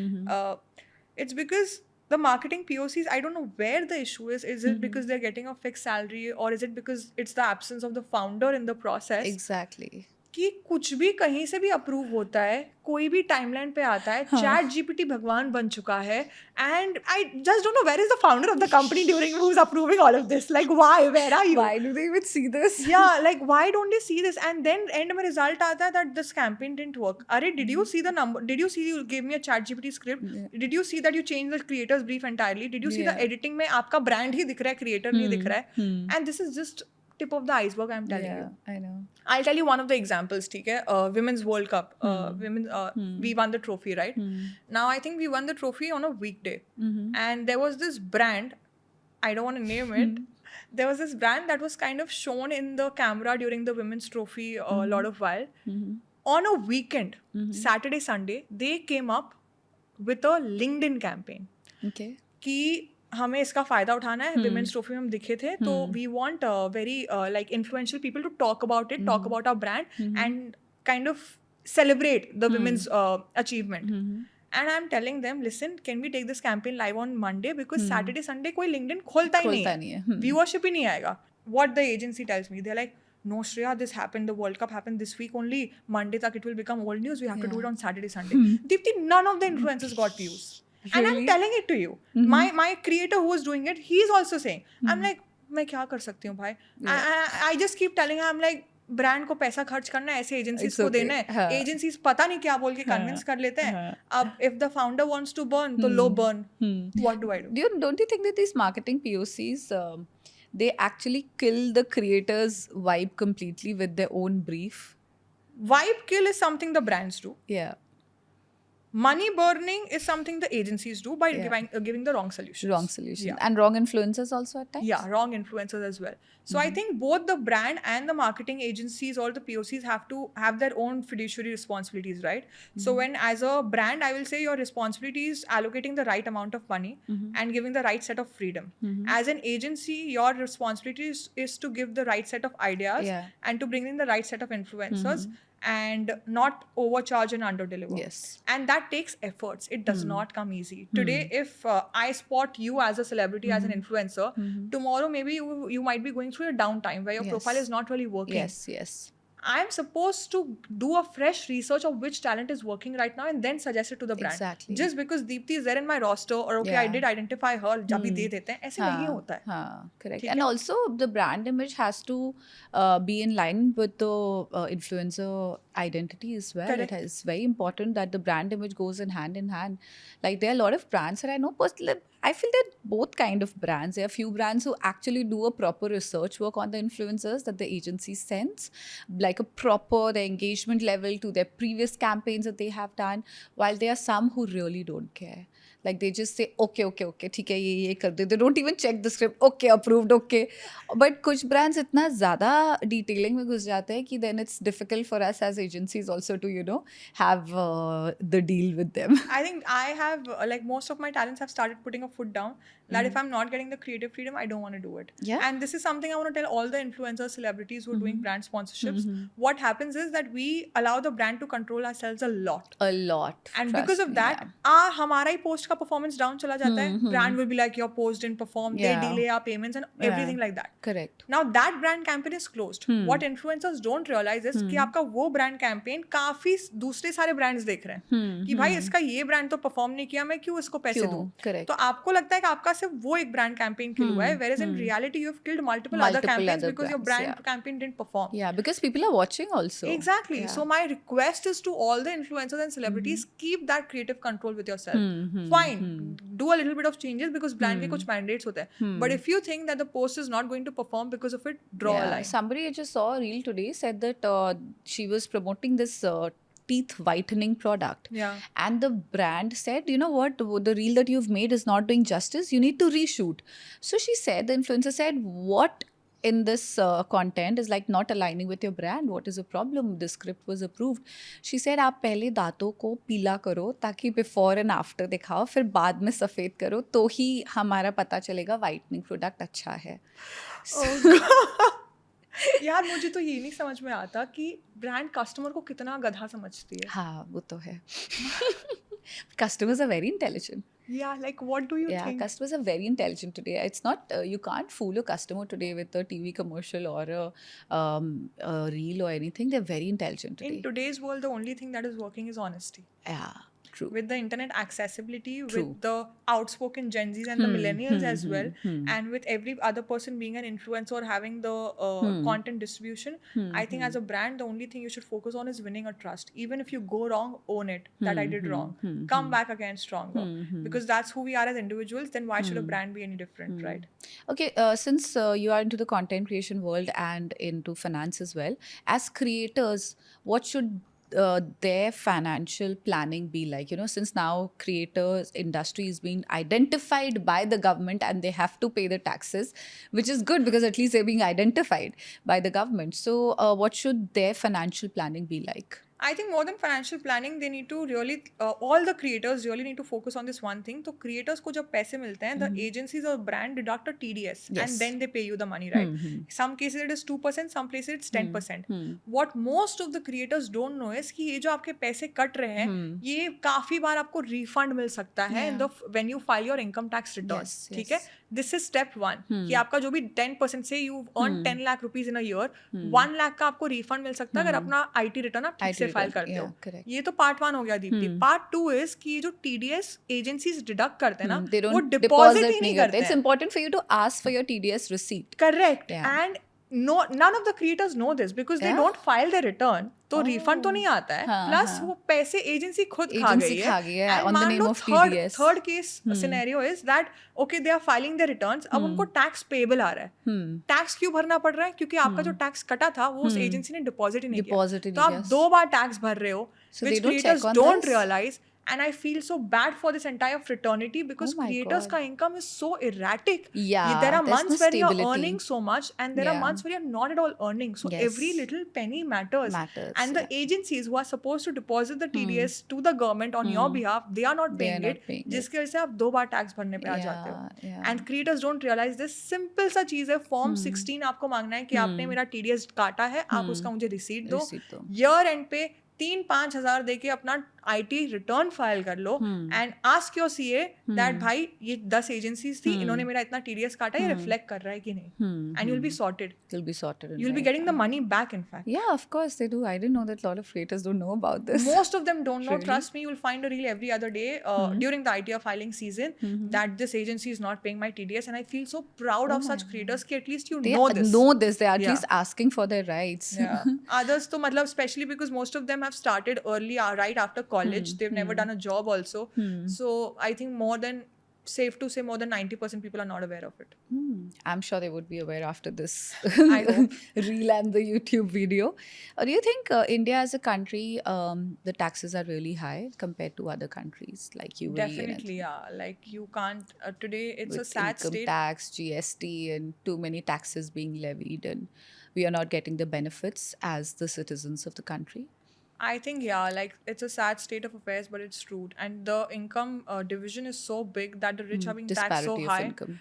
It's because the marketing POCs, I don't know where the issue is. Is it because they're getting a fixed salary, or is it because it's the absence of the founder in the process? Exactly. कि कुछ भी कहीं से भी approve होता है, कोई भी टाइमलाइन पे आता है. चैट जीपीटी भगवान बन चुका है, and I just don't know where is the founder of the company during who is approving all of this. Like why, where are you? Why do they even see this? Yeah, like why don't they see this? And then end में result आता है that this campaign didn't work. अरे, did you see the number? Did you see you gave me a chat GPT script? Did you see that you changed the creator's brief entirely? Did you see the editing में आपका brand ही दिख रहा है, creator नहीं दिख रहा है? And this is just tip of the iceberg, I'm telling you. I know. I'll tell you one of the examples, ठीक है? Women's World Cup. We won the trophy, right? Now I think we won the trophy on a weekday, and there was this brand, I don't want to name it. There was this brand that was kind of shown in the camera during the women's trophy a lot of while. On a weekend, Saturday, Sunday, they came up with a LinkedIn campaign. Okay. कि हमें इसका फायदा उठाना है. Women's trophy में हम दिखे थे, तो we want very like influential people to talk about it, talk about our brand and kind of celebrate the women's achievement. And I'm telling them, listen, can we take this campaign live on Monday, because Saturday Sunday कोई LinkedIn खोलता ही नहीं है, viewership ही नहीं आएगा. What the agency tells me, they're like, no Shreya, this happened, the World Cup happened this week only, Monday tak it will become old news, we have to do it on Saturday Sunday. Deepti, none of the influencers got views. Really? And I'm telling it to you. My creator who was doing it, he's also saying, I'm like, मैं क्या कर सकती हूँ भाई? I just keep telling her, I'm like, brand को पैसा खर्च करना है, ऐसे एजेंसीज को देना है. एजेंसीज पता नहीं क्या बोल के कन्विंस कर लेते हैं. अब if the founder wants to burn, तो लो burn. What do I do? Don't you think that these marketing POCs they actually kill the creator's vibe completely with their own brief? Vibe kill is something the brands do. Yeah. Money burning is something the agencies do by giving the wrong solutions. Wrong solution. Yeah. And wrong influencers also at times? Yeah, wrong influencers as well. So I think both the brand and the marketing agencies or the POCs have to have their own fiduciary responsibilities, right? So when, as a brand, I will say your responsibility is allocating the right amount of money and giving the right set of freedom. As an agency, your responsibility is to give the right set of ideas and to bring in the right set of influencers. And not overcharge and underdeliver. Yes. And that takes efforts. It does not come easy. Today, if I spot you as a celebrity, as an influencer, tomorrow maybe you might be going through a downtime where your profile is not really working. Yes. I'm supposed to do a fresh research of which talent is working right now and then suggest it to the brand. Exactly. Just because Deepti is there in my roster, or okay, I did identify her, जब भी दे देते हैं, ऐसे नहीं होता है. Correct. And also the brand image has to be in line with the influencer identity as well. Correct. It is very important that the brand image goes in hand. Like, there are a lot of brands that I know personally. I feel that both kind of brands. There are few brands who actually do a proper research work on the influencers that the agency sends, like a proper the engagement level to their previous campaigns that they have done, while there are some who really don't care. Like they just say okay ठीक है ये कर दे. They don't even check the script. Okay, approved, okay. But कुछ brands इतना ज़्यादा detailing में घुस जाते हैं कि then it's difficult for us as agencies also to have the deal with them. I think I have like most of my talents have started putting a foot down that if I'm not getting the creative freedom, I don't want to do it. Yeah. And this is something I want to tell all the influencers, celebrities who are doing brand sponsorships. What happens is that we allow the brand to control ourselves a lot. A lot. And trust because of me, that, yeah. हमारा ही post का performance down चला जाता है. Brand will be like, your post didn't perform. Yeah. They delay our payments and everything like that. Correct. Now that brand campaign is closed. What influencers don't realize is कि आपका वो brand campaign काफी दूसरे सारे brands देख रहे हैं कि भाई इसका ये brand तो perform नहीं किया, मैं क्यों इसको पैसे दूं? Correct. तो आपको लगता है कि आपका सिर्फ वो एक brand campaign kill हुआ है, whereas in reality you have killed multiple other campaigns because your brand campaign didn't perform. Yeah, because people are watching also. Exactly. Yeah. So my request is to all the influencers and celebrities, keep that creative control with yourself. Fine, do a little bit of changes because brand के कुछ mandates होते हैं. But if you think that the post is not going to perform because of it, draw a line. Somebody I just saw a reel today said that she was promoting this teeth whitening product. Yeah. And the brand said, you know what, the reel that you've made is not doing justice. You need to reshoot. So she said, the influencer said, what in this content is like not aligning with your brand? What is the problem? The script was approved. She said, आप पहले दांतों को पीला करो ताकि before and after दिखाओ, फिर बाद में सफ़ेद करो, तो ही हमारा पता चलेगा whitening product अच्छा है. यार मुझे तो ये नहीं समझ में आता कि ब्रांड कस्टमर को कितना गधा समझती है. हाँ वो तो है. Customers are very intelligent. Yeah, like what do you think? Customers are very intelligent today. It's not you can't fool a customer today with a TV commercial or a reel or anything. They're very intelligent today. In today's world, the only thing that is working is honesty. Yeah. True. With the internet accessibility, True. with the outspoken Gen Zs and the millennials as well, and with every other person being an influencer or having the content distribution, I think as a brand, the only thing you should focus on is winning a trust. Even if you go wrong, own it, that I did wrong. Come back again stronger. Because that's who we are as individuals, then why should a brand be any different, right? Okay, since you are into the content creation world and into finance as well, as creators, what should their financial planning be like? Since now creators industry is being identified by the government and they have to pay the taxes, which is good because at least they're being identified by the government. So what should their financial planning be like? I think more than financial planning, they need to really, all the creators really need to focus on this one thing. So creators को जब पैसे मिलते हैं, the agencies or brand deduct a TDS and then they pay you the money, right? Some cases it is 2%, some places it's 10%. What most of the creators don't know is कि ये जो आपके पैसे कट रहे हैं, ये काफी बार आपको refund मिल सकता है when you file your income tax return. ठीक है? This is step one. कि आपका जो भी 10% से you earn 10 lakh rupees in a year, 1 lakh का आपको refund मिल सकता है अगर अपना IT return आप ठीक से फाइल करते हो. ये तो पार्ट 1 हो गया दीप्ति. पार्ट 2 is कि ये जो TDS एजेंसीज डिडक्ट करते हैं ना, वो डिपॉजिट ही नहीं करते. It's important for you to ask for your TDS receipt. Correct. And none of the creators know this because they don't file their return. तो रिफंड तो नहीं आता है. प्लस वो पैसे एजेंसी खुद खा गई है. on the name of TDS. Third case scenario is that okay they are filing their returns. अब उनको टैक्स पेबल आ रहा है. टैक्स क्यों भरना पड़ रहा है? क्योंकि आपका जो टैक्स कटा था वो उस एजेंसी ने डिपॉजिट ही नहीं किया. तो आप 2 बार टैक्स भर रहे हो, which creators don't realize. And I feel so bad for this entire fraternity because creators' ka income is so erratic. Yeah, there are months no where you're stability. earning so much and there are months where you're not at all earning. So every little penny matters. And the agencies who are supposed to deposit the TDS to the government on your behalf, they are not paying it. जिसकी वजह से आप 2 बार tax भरने पे आ जाते हो. And creators don't realize this. Simple सा चीज है. Form 16 आपको मांगना है कि आपने मेरा TDS काटा है, आप उसका मुझे रिसीट दो. Year end पे 3-5 हज़ार देके अपना IT रिटर्न फाइल कर लो and ask your CA that भाई ये 10 एजेंसीज थी, इन्होंने मेरा इतना TDS काटा, ये रिफ्लेक्ट कर रहा है कि नहीं. And you'll be sorted. You'll be getting the money back, in fact. Yeah, of course they do. I didn't know that a lot of creators don't know about this. Most of them don't know. Trust me, you'll find a reel every other day during the ITR filing season that this agency is not paying my TDS, and I feel so proud of such creators कि at least they know this. They are at least asking for their rights. Yeah. Others तो मतलब especially because most of them have started early, right after college. They've never done a job also. So I think more than safe to say more than 90% people are not aware of it. I'm sure they would be aware after this I hope. reel and the YouTube video. Do you think India as a country, the taxes are really high compared to other countries like UAE? Definitely, yeah. Like you can't, today it's a With sad income state. tax, GST, and too many taxes being levied, and we are not getting the benefits as the citizens of the country. I think, yeah, like it's a sad state of affairs, but it's true. And the income division is so big that the rich are being taxed so Disparity of high. income.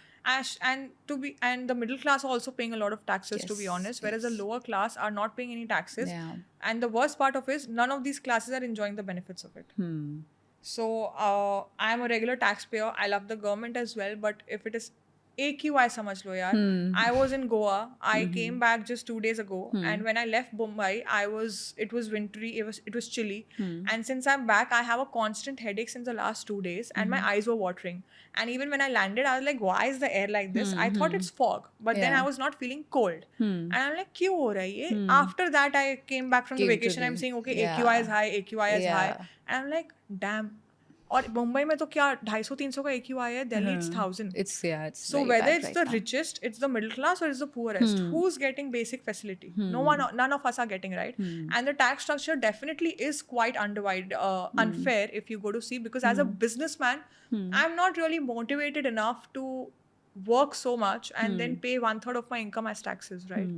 And the middle class are also paying a lot of taxes, to be Yes, honest, whereas the yes. lower class are not paying any taxes. Yeah. And the worst part of it is none of these classes are enjoying the benefits of it. So I'm a regular taxpayer. I love the government as well, but if it is AQI samajh lo yaar. I was in Goa. I came back just 2 days ago, and when I left Mumbai, it was wintry. It was chilly, and since I'm back, I have a constant headache since the last 2 days, and my eyes were watering. And even when I landed, I was like, "Why is the air like this?" I thought it's fog, but then I Yeah. was not feeling cold, and I'm like, "Kyun ho raha hai ye?" After that, I came back from the Came to vacation. I'm the- saying, "Okay, yeah. AQI is high. AQI is high," Yeah. and I'm like, "Damn." और मुंबई में तो क्या 250-300 का AQI है, Delhi it's 1000. It's So very whether bad it's right the now. richest, it's the middle class, or it's the poorest, who's getting basic facility? None of us are getting, right? And the tax structure definitely is quite unfair if you go to see, because as a businessman, I'm not really motivated enough to work so much and then pay 1/3 of my income as taxes, right?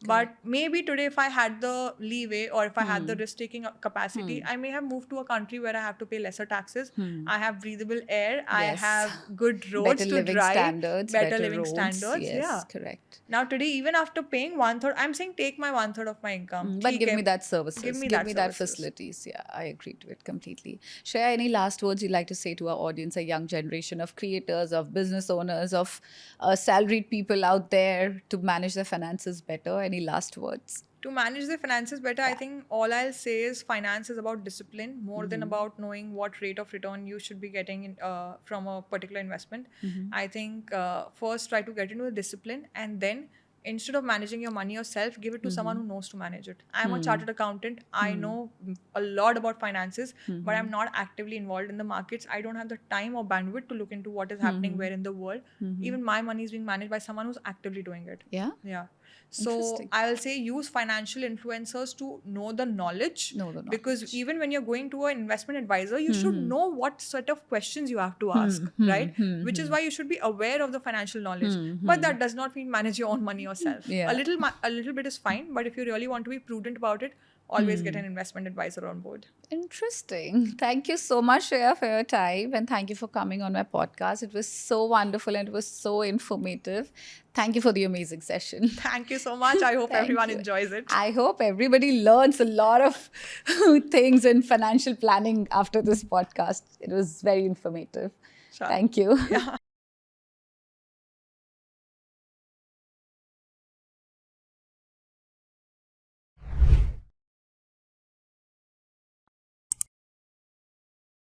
But maybe today, if I had the leeway or if I had the risk taking capacity, I may have moved to a country where I have to pay lesser taxes. I have breathable air. I Yes. have good roads Better to living drive. standards, Better living roads. standards. Yes, Yeah. correct. Now today, even after paying 1/3, I'm saying take my 1/3 of my income. But ठीक give है, me that services. Give me that services. facilities. Yeah, I agree to it completely. Shreya, any last words you'd like to say to our audience, a young generation of creators, of business owners, of salaried people out there to manage their finances better? Any last words? To manage their finances better, I think all I'll say is finance is about discipline more than about knowing what rate of return you should be getting from a particular investment. I think first try to get into the discipline, and then instead of managing your money yourself, give it to someone who knows to manage it. I'm a chartered accountant. I know a lot about finances, but I'm not actively involved in the markets. I don't have the time or bandwidth to look into what is happening where in the world. Even my money is being managed by someone who's actively doing it. Yeah? Yeah. So Interesting. I'll say use financial influencers to know the knowledge. Because even when you're going to an investment advisor, you should know what sort of questions you have to ask, right? Which is why you should be aware of the financial knowledge. But that does not mean manage your own money yourself. Yeah. A little bit is fine, but if you really want to be prudent about it, always get an investment advisor on board. Interesting. Thank you so much, Shreya, for your time, and thank you for coming on my podcast. It was so wonderful and it was so informative. Thank you for the amazing session. Thank you so much. I hope Thank everyone you. enjoys it. I hope everybody learns a lot of things in financial planning after this podcast. It was very informative. Sure. Thank you. Yeah.